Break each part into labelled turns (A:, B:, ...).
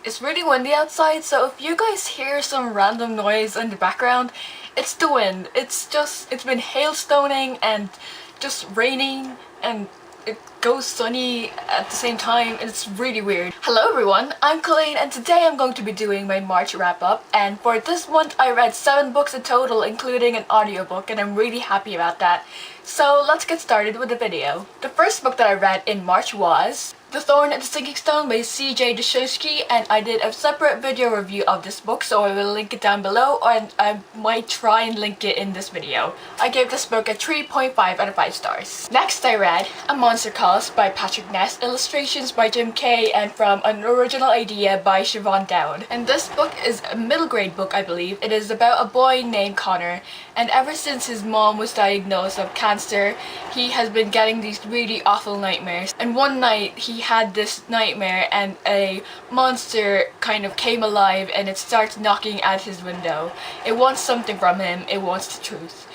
A: It's really windy outside, so if you guys hear some random noise in the background, it's the wind. It's been hailstoning and just raining and it goes sunny at the same time. It's really weird. Hello everyone, I'm Colleen and today I'm going to be doing my March wrap-up, and for this month I read 7 books in total including an audiobook, and I'm really happy about that. So let's get started with the video. The first book that I read in March was The Thorn and the Sinking Stone by C.J. Deshosky, and I did a separate video review of this book, so I will link it down below, or I might try and link it in this video. I gave this book a 3.5 out of 5 stars. Next I read A Monster Calls by Patrick Ness, illustrations by Jim Kay, and from an original idea by Siobhan Dowd. And this book is a middle grade book, I believe. It is about a boy named Connor, and ever since his mom was diagnosed with cancer, he has been getting these really awful nightmares. And one night he had this nightmare and a monster kind of came alive and it starts knocking at his window. It wants something from him, it wants the truth.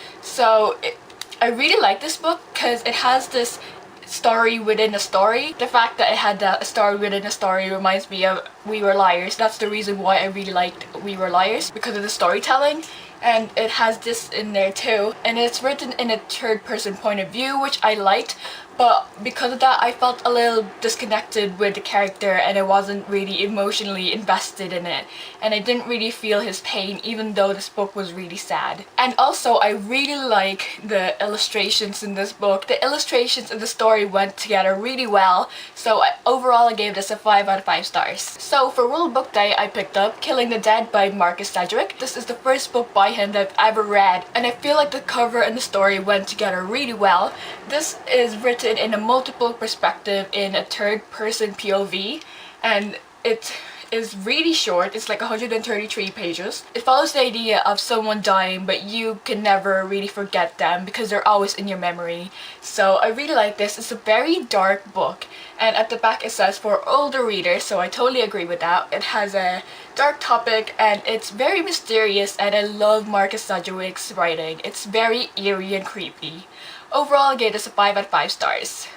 A: I really like this book because it has this story within a story. The fact that it had a story within a story reminds me of We Were Liars. That's the reason why I really liked We Were Liars, because of the storytelling. And it has this in there too, and it's written in a third person point of view, which I liked, but because of that I felt a little disconnected with the character and I wasn't really emotionally invested in it, and I didn't really feel his pain even though this book was really sad. And also I really like the illustrations in this book. The illustrations and the story went together really well, so overall I gave this a 5 out of 5 stars. So for World Book Day I picked up Killing the Dead by Marcus Sedgwick. This is the first book by him that I've ever read, and I feel like the cover and the story went together really well. This is written in a multiple perspective in a third person POV, and it is really short. It's like 133 pages. It follows the idea of someone dying, but you can never really forget them because they're always in your memory. So I really like this. It's a very dark book, and at the back it says for older readers, so I totally agree with that. It has a dark topic and it's very mysterious, and I love Marcus Sedgwick's writing. It's very eerie and creepy. Overall I gave this a 5 out of 5 stars.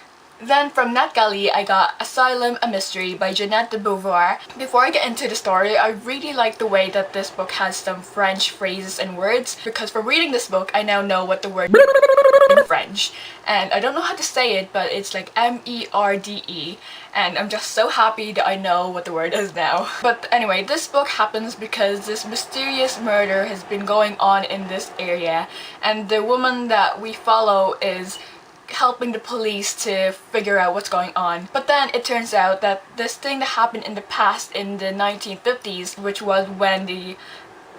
A: Then from NetGalley I got Asylum, a Mystery by Jeanette de Beauvoir. Before I get into the story, I really like the way that this book has some French phrases and words, because for reading this book I now know what the word in French, and I don't know how to say it, but it's like M-E-R-D-E, and I'm just so happy that I know what the word is now. But anyway, this book happens because this mysterious murder has been going on in this area, and the woman that we follow is helping the police to figure out what's going on. But then it turns out that this thing that happened in the past, in the 1950s, which was when the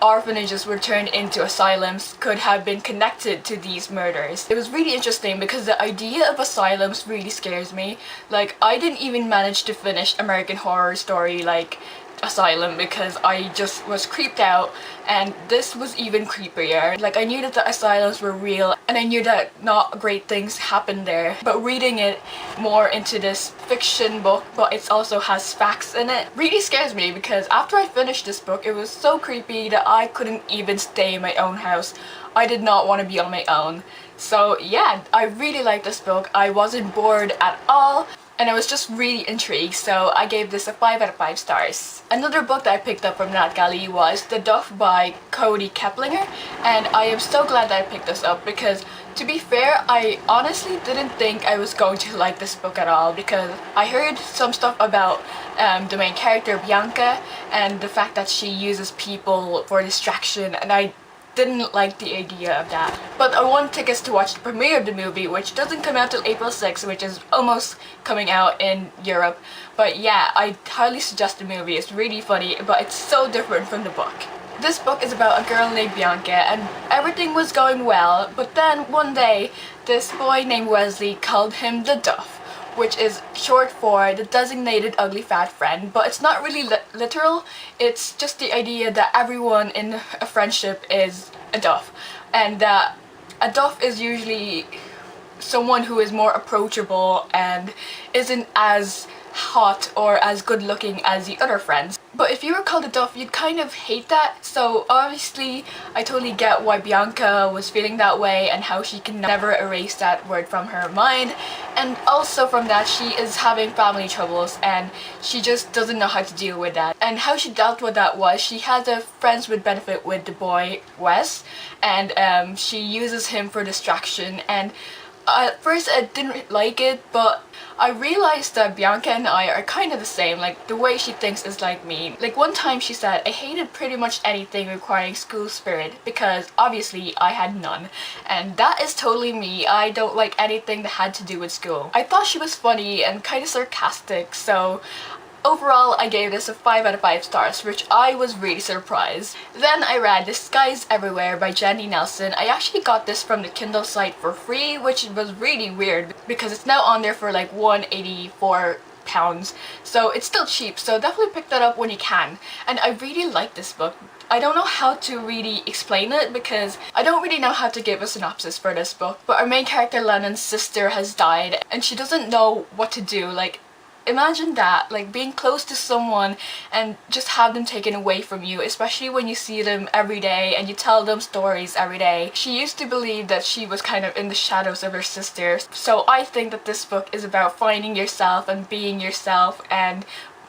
A: orphanages were turned into asylums, could have been connected to these murders. It was really interesting because the idea of asylums really scares me. Like, I didn't even manage to finish American Horror Story like Asylum because I just was creeped out, and this was even creepier. Like, I knew that the asylums were real and I knew that not great things happened there, but reading it more into this fiction book, but it also has facts in it, really scares me, because after I finished this book it was so creepy that I couldn't even stay in my own house. I did not want to be on my own. So yeah, I really liked this book. I wasn't bored at all, and I was just really intrigued, so I gave this a 5 out of 5 stars. Another book that I picked up from NetGalley was The Duff by Cody Keplinger, and I am so glad that I picked this up because, to be fair, I honestly didn't think I was going to like this book at all, because I heard some stuff about the main character Bianca and the fact that she uses people for distraction, and I didn't like the idea of that. But I won tickets to watch the premiere of the movie, which doesn't come out till April 6th, which is almost coming out in Europe. But yeah, I highly suggest the movie. It's really funny, but it's so different from the book. This book is about a girl named Bianca, and everything was going well, but then one day this boy named Wesley called him the Duff, which is short for the designated ugly fat friend, but it's not really literal. It's just the idea that everyone in a friendship is a Duff, and that a Duff is usually someone who is more approachable and isn't as hot or as good looking as the other friends. But if you were called a Duff, you'd kind of hate that. So obviously I totally get why Bianca was feeling that way and how she can never erase that word from her mind. And also from that, she is having family troubles and she just doesn't know how to deal with that. And how she dealt with that was she had a friends with benefit with the boy Wes, and she uses him for distraction. And at first I didn't like it, but I realized that Bianca and I are kind of the same. Like, the way she thinks is like me. Like, one time she said, I hated pretty much anything requiring school spirit because obviously I had none. And that is totally me. I don't like anything that had to do with school. I thought she was funny and kind of sarcastic, so overall, I gave this a 5 out of 5 stars, which I was really surprised. Then I read The Skies Everywhere by Jenny Nelson. I actually got this from the Kindle site for free, which was really weird because it's now on there for like £184. So it's still cheap, so definitely pick that up when you can. And I really like this book. I don't know how to really explain it because I don't really know how to give a synopsis for this book. But our main character Lennon's sister has died and she doesn't know what to do. Like, imagine that, like being close to someone and just have them taken away from you, especially when you see them every day and you tell them stories every day. She used to believe that she was kind of in the shadows of her sister. So I think that this book is about finding yourself and being yourself and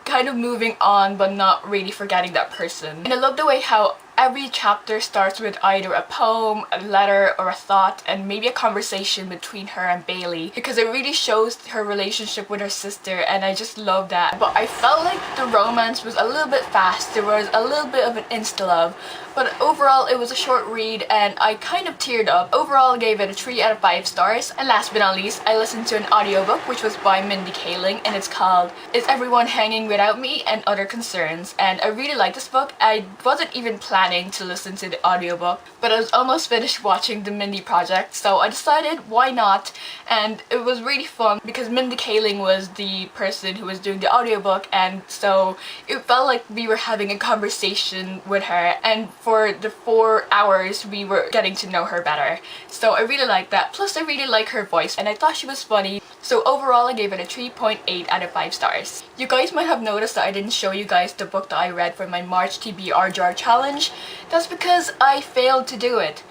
A: kind of moving on but not really forgetting that person. And I love the way how every chapter starts with either a poem, a letter, or a thought, and maybe a conversation between her and Bailey, because it really shows her relationship with her sister, and I just love that. But I felt like the romance was a little bit fast. There was a little bit of an insta-love, but overall it was a short read and I kind of teared up. Overall I gave it a 3 out of 5 stars. And last but not least, I listened to an audiobook which was by Mindy Kaling, and it's called Is Everyone Hanging Without Me and Other Concerns. And I really like this book. I wasn't even planning to listen to the audiobook, but I was almost finished watching the Mindy Project, so I decided why not. And it was really fun because Mindy Kaling was the person who was doing the audiobook, and so it felt like we were having a conversation with her, and for the 4 hours we were getting to know her better. So I really liked that. Plus I really like her voice and I thought she was funny. So overall I gave it a 3.8 out of 5 stars. You guys might have noticed that I didn't show you guys the book that I read for my March TBR jar challenge. That's because I failed to do it.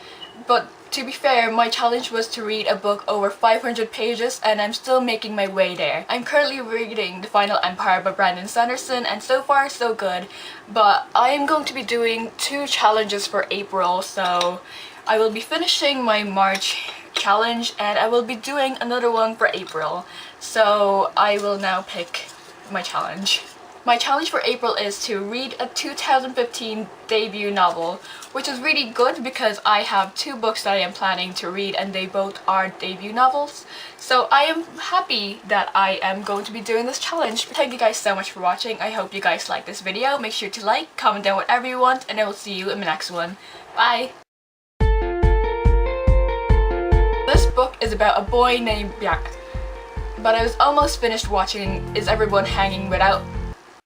A: But to be fair, my challenge was to read a book over 500 pages and I'm still making my way there. I'm currently reading The Final Empire by Brandon Sanderson and so far so good. But I am going to be doing 2 challenges for April, so I will be finishing my March challenge and I will be doing another one for April. So I will now pick my challenge. My challenge for April is to read a 2015 debut novel, which is really good because I have 2 books that I am planning to read and they both are debut novels. So I am happy that I am going to be doing this challenge. Thank you guys so much for watching. I hope you guys like this video. Make sure to like, comment down whatever you want, and I will see you in the next one. Bye! This book is about a boy named Bianca, but I was almost finished watching Is Everyone Hanging Without